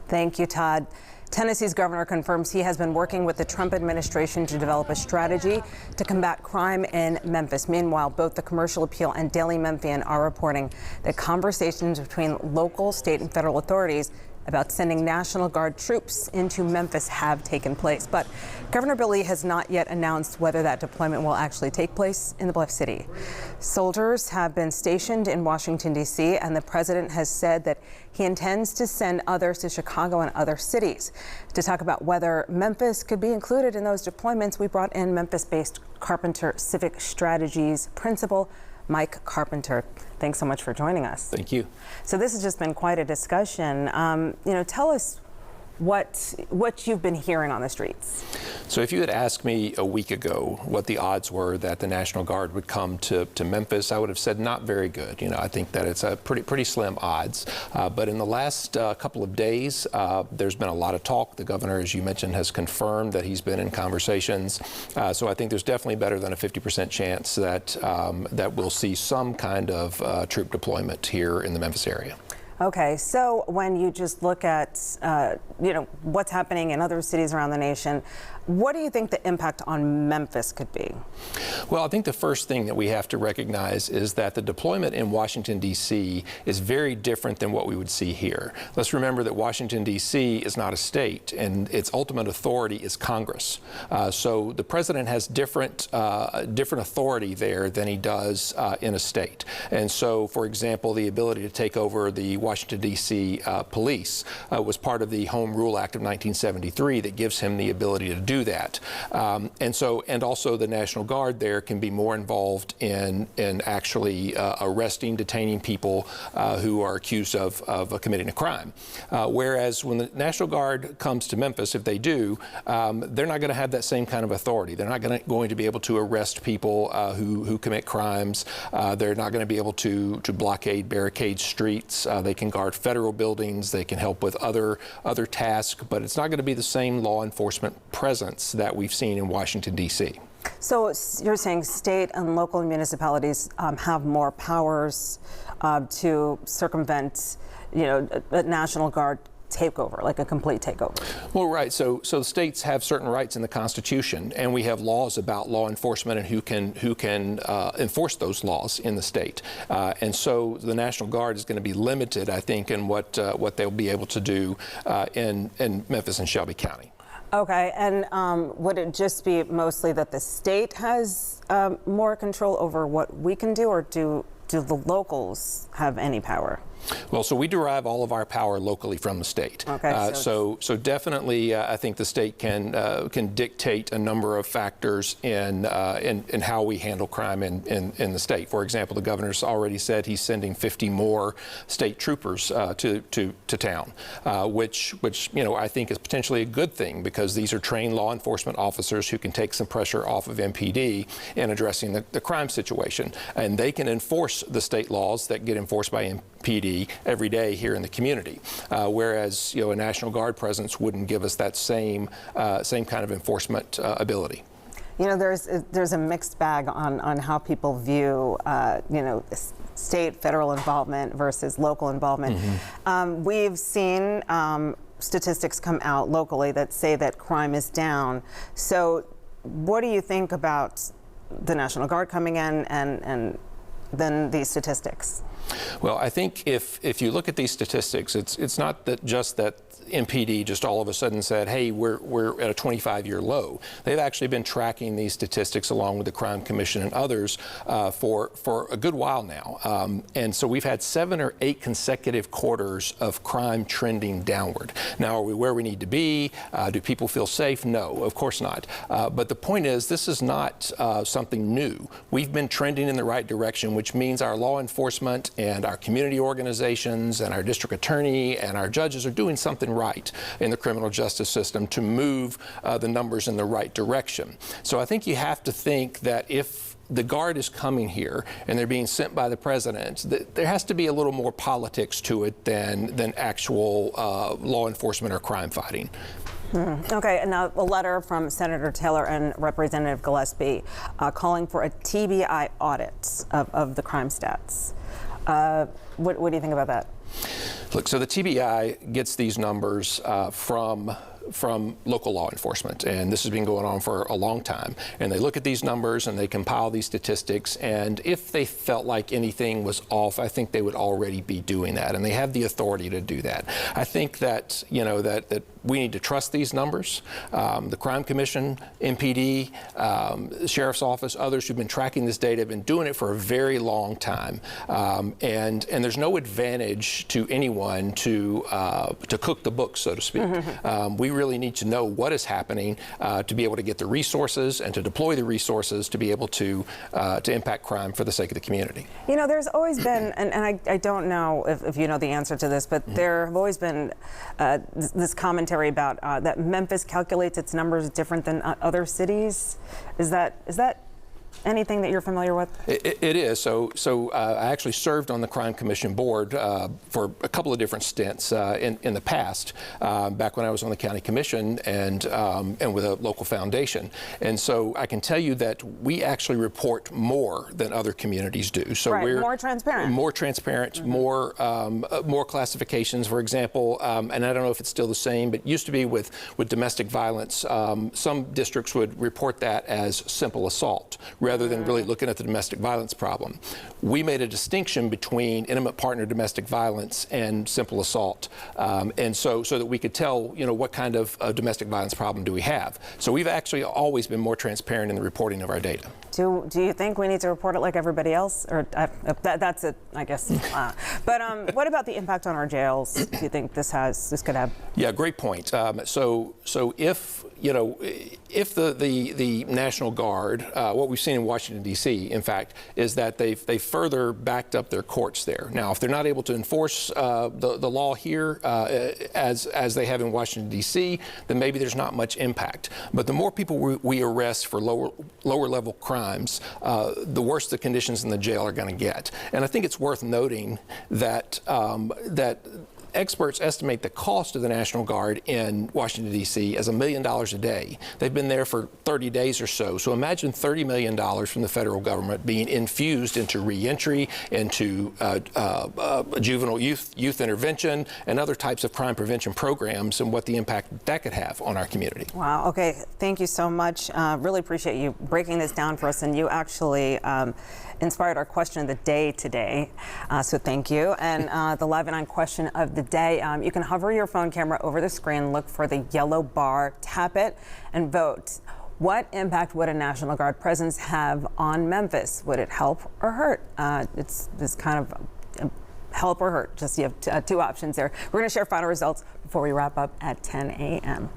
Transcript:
Thank you, Todd. Tennessee's governor confirms he has been working with the Trump administration to develop a strategy to combat crime in Memphis. Meanwhile, both the Commercial Appeal and Daily Memphian are reporting that conversations between local, state, and federal authorities about sending National Guard troops into Memphis have taken place. But Governor Bill Lee has not yet announced whether that deployment will actually take place in the Bluff City. Soldiers have been stationed in Washington, D.C., and the president has said that he intends to send others to Chicago and other cities. To talk about whether Memphis could be included in those deployments, we brought in Memphis-based Carpenter Civic Strategies principal Mike Carpenter. Thanks so much for joining us. Thank you. So this has just been quite a discussion. Tell us what you've been hearing on the streets. So if you had asked me a week ago what the odds were that the National Guard would come to Memphis, I would have said not very good. I think that it's a pretty slim odds. But in the last couple of days, there's been a lot of talk. The governor, as you mentioned, has confirmed that he's been in conversations. So I think there's definitely better than a 50% chance that we'll see some kind of troop deployment here in the Memphis area. Okay, so when you just look at, what's happening in other cities around the nation, what do you think the impact on Memphis could be? Well, I think the first thing that we have to recognize is that the deployment in Washington, D.C. is very different than what we would see here. Let's remember that Washington, D.C. is not a state, and its ultimate authority is Congress. So the president has different authority there than he does in a state. And so, for example, the ability to take over the Washington, D.C. police was part of the Home Rule Act of 1973 that gives him the ability to do that. And also the National Guard there can be more involved in actually arresting, detaining people who are accused of committing a crime. Whereas when the National Guard comes to Memphis, if they do, they're not going to have that same kind of authority. They're not going to be able to arrest people who commit crimes. They're not going to be able to barricade streets. They can guard federal buildings. They can help with other tasks, but it's not going to be the same law enforcement presence that we've seen in Washington, D.C. So you're saying state and local municipalities have more powers to circumvent, a National Guard takeover, like a complete takeover. Well, right. So states have certain rights in the Constitution, and we have laws about law enforcement and who can enforce those laws in the state. And so the National Guard is going to be limited, I think, in what they'll be able to do in Memphis and Shelby County. Okay, and would it just be mostly that the state has more control over what we can do, or do the locals have any power? Well, so we derive all of our power locally from the state. Okay, so definitely, I think the state can dictate a number of factors in how we handle crime in the state. For example, the governor's already said he's sending 50 more state troopers to town, which I think is potentially a good thing, because these are trained law enforcement officers who can take some pressure off of MPD in addressing the crime situation, and they can enforce the state laws that get enforced by MPD every day here in the community, whereas a National Guard presence wouldn't give us that same kind of enforcement ability. There's a mixed bag on how people view state, federal involvement versus local involvement. Mm-hmm. We've seen statistics come out locally that say that crime is down. So what do you think about the National Guard coming in and then these statistics? Well, I think if you look at these statistics, it's not that MPD just all of a sudden said, hey, we're at a 25-year low. They've actually been tracking these statistics along with the Crime Commission and others for a good while now. And so we've had 7 or 8 consecutive quarters of crime trending downward. Now, are we where we need to be? Do people feel safe? No, of course not. But the point is, this is not something new. We've been trending in the right direction, which means our law enforcement and our community organizations and our district attorney and our judges are doing something right in the criminal justice system to move the numbers in the right direction. So I think you have to think that if the Guard is coming here and they're being sent by the president, there has to be a little more politics to it than actual law enforcement or crime fighting. Okay, and now a letter from Senator Taylor and Representative Gillespie calling for a TBI audit of the crime stats. What do you think about that? Look, so the TBI gets these numbers from local law enforcement, and this has been going on for a long time. And they look at these numbers and they compile these statistics, and if they felt like anything was off, I think they would already be doing that, and they have the authority to do that. I think that, you know, that we need to trust these numbers. The Crime Commission, MPD, the Sheriff's Office, others who've been tracking this data have been doing it for a very long time, and there's no advantage to anyone to cook the books, so to speak. We really need to know what is happening to be able to get the resources and to deploy the resources to be able to impact crime for the sake of the community. You know, there's always been, and I don't know if you know the answer to this, but there have always been this commentary about that Memphis calculates its numbers different than other cities. Is that anything that you're familiar with? It is. So I actually served on the Crime Commission board for a couple of different stints in the past, back when I was on the county commission and with a local foundation. And so I can tell you that we actually report more than other communities do. So right, we're more transparent. More transparent, more classifications, for example. And I don't know if it's still the same, but it used to be with domestic violence. Some districts would report that as simple assault, rather than really looking at the domestic violence problem. We made a distinction between intimate partner domestic violence and simple assault, and so that we could tell, you know, what kind of domestic violence problem do we have. So we've actually always been more transparent in the reporting of our data. Do you think we need to report it like everybody else, or that's it, I guess? But what about the impact on our jails? Do you think this could have? Yeah, great point. So if if the National Guard, what we've seen in Washington, D.C., in fact, is that they've further backed up their courts there. Now, if they're not able to enforce the law here as they have in Washington, D.C., then maybe there's not much impact. But the more people we arrest for lower level crimes, the worse the conditions in the jail are going to get. And I think it's worth noting that experts estimate the cost of the National Guard in Washington, D.C. as $1 million a day. They've been there for 30 days or so. So imagine $30 million from the federal government being infused into reentry, into juvenile youth intervention, and other types of crime prevention programs, and what the impact that could have on our community. Wow. Okay. Thank you so much. Really appreciate you breaking this down for us. And you actually inspired our question of the day today. So thank you. And the Live at 9 question of the day, you can hover your phone camera over the screen, look for the yellow bar, tap it, and vote. What impact would a National Guard presence have on Memphis? Would it help or hurt? It's kind of help or hurt. Just you have two options there. We're going to share final results before we wrap up at 10 a.m.